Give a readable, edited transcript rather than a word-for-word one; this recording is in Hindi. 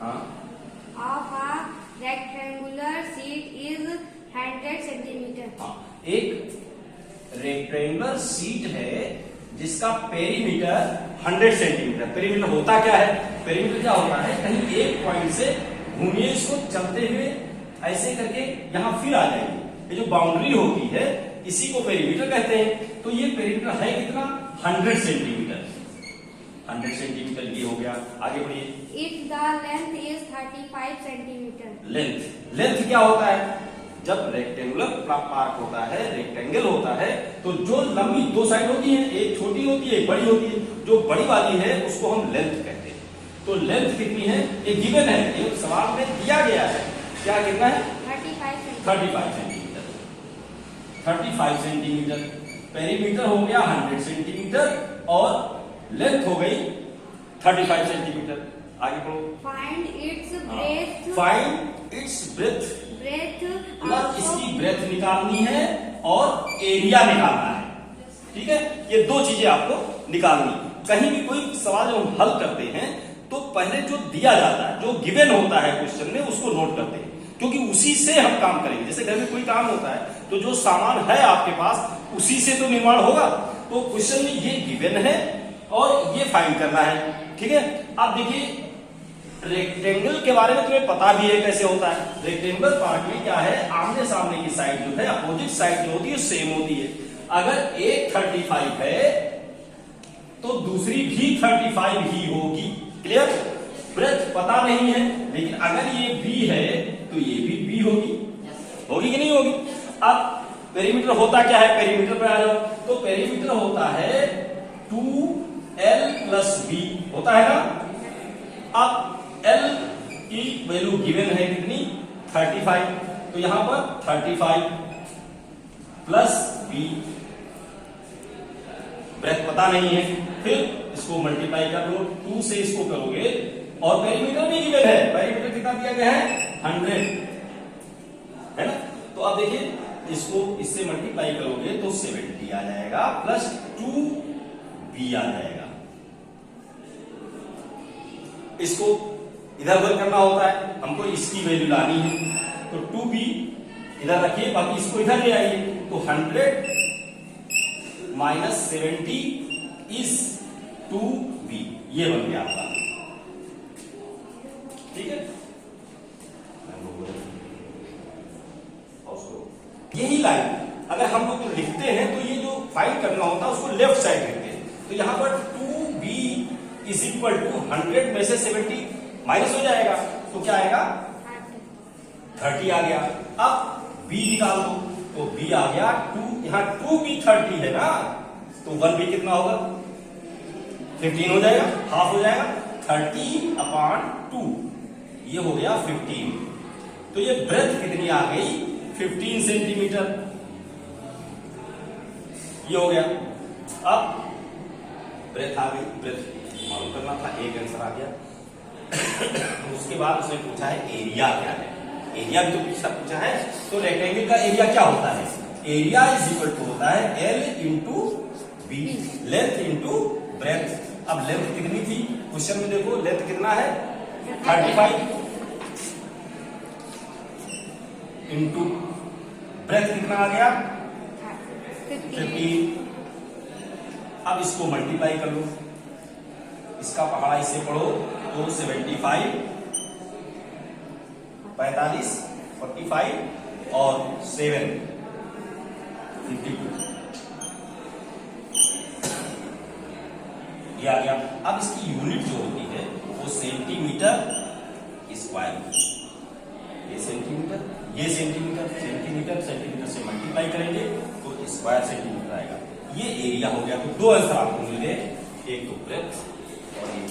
हाँ, of a rectangular sheet is 100 centimeter. हाँ, एक रेक्टेंगुलर सीट है जिसका पेरीमीटर 100 सेंटीमीटर। पेरीमीटर होता क्या है? पेरीमीटर क्या होता है? कहीं एक पॉइंट से घूमिए इसको चलते हुए ऐसे करके यहां फिर आ जाएंगे। ये जो बाउंड्री होती है इसी को पेरीमीटर कहते हैं। तो ये पेरीमीटर है कितना? 100 सेंटीमीटर। 100 सेंटीमीटर ये हो गया। आगे बढ़िए। If the length is 35 centimeter. Length क्या होता है? जब रेक्टेंगुलर पार्क होता है, रेक्टेंगल होता है, तो जो लंबी दो साइड होती है, एक छोटी होती है एक बड़ी होती है, जो बड़ी वाली है उसको हम लेंथ कहते हैं। तो लेंथ कितनी है? ये गिवन है, ये सवाल में दिया गया है। क्या कितना है? 35 सेंटीमीटर। 35 सेंटीमीटर। पेरीमीटर हो गया 100 सेंटीमीटर और लेंथ हो गई 35 सेंटीमीटर। आगे पढ़ो। Find its breadth. Find its breath. Breadth. मतलब इसकी ब्रेथ निकालनी है और एरिया निकालना है। ठीक है, ये दो चीजें आपको निकालनी। कहीं भी कोई सवाल जब हम हल करते हैं तो पहले जो दिया जाता है, जो गिवन होता है क्वेश्चन में, उसको नोट करते हैं, क्योंकि उसी से हम काम करेंगे। जैसे घर में कोई काम होता है तो जो सामान है आपके पास उसी से तो निर्माण होगा। तो क्वेश्चन में ये गिवन है और ये फाइंड करना है। ठीक है, अब देखिए रेक्टेंगल के बारे में तुम्हें पता भी है कैसे होता है। रेक्टेंगुलर पार्क में क्या है? आमने सामने की साइड जो है, अपोजिट साइड जो होती है सेम होती है। अगर एक 35 है तो दूसरी भी 35 ही होगी। क्लियर? ब्रेथ पता नहीं है, लेकिन अगर ये बी है तो ये भी बी होगी। होगी कि नहीं होगी? अब पेरीमीटर होता क्या है? पेरीमीटर पे आ जाओ। तो पेरीमीटर होता है 2l + b होता है ना। अब l की वैल्यू गिवन है कितनी? 35। तो यहां पर 35 + b, ब्रेथ पता नहीं है, फिर इसको मल्टीप्लाई कर लो। 2 से इसको करोगे और पेरीमीटर भी गिवन है। पेरीमीटर कितना दिया गया है? 100 है ना। तो अब देखिए इसको इससे मल्टीप्लाई करोगे तो 70 आ जाएगा प्लस 2b आ जाएगा। इसको इधर उधर करना होता है, हमको इसकी वैल्यू लानी है। तो 2b इधर रखिए, बाकी इसको इधर ले आइए। तो 100 - 70 इज 2b, ये बन गया आपका। ठीक है, यही लाइन अगर हम लोग लिखते हैं तो ये जो फाइंड करना होता है उसको लेफ्ट साइड लिखते हैं। तो यहां पर 2b = 100 में से 70 माइनस हो जाएगा तो क्या आएगा? 30 आ गया। अब b निकाल दो तो b आ गया 2। यहां 2b 30 है ना, तो 1b कितना होगा? 15 हो जाएगा, हाफ हो जाएगा। 30/2 ये हो गया 15। तो ये ब्रेथ कितनी आ गई? 15 सेंटीमीटर। ये हो गया। अब ब्रेथ आ गई, ब्रेथ मालूम करना था, एक आंसर आ गया। उसके बाद उसने पूछा है एरिया क्या है। एरिया भी तो पूछा है। तो रेक्टेंगल का एरिया क्या होता है? एरिया = होता है L × B, लेंथ × ब्रेथ। अब लेंथ कितनी थी क्वेश्चन में? देखो लेंथ कितना है? 35 इंटू ब्रेथ कितना आ गया? 15। अब इसको मल्टीप्लाई कर लो, इसका पहाड़ा इसे पढ़ो तो 75 45 45 और 7 52 ये आ गया। अब इसकी यूनिट जो होती है वो सेंटीमीटर स्क्वायर। ये सेंटीमीटर, ये सेंटीमीटर, सेंटीमीटर सेंटीमीटर से मल्टीप्लाई करेंगे तो स्क्वायर सेंटीमीटर आएगा। ये एरिया हो गया। तो दो आंसर आपको मिल गए, एक तो ब्रेथ और एक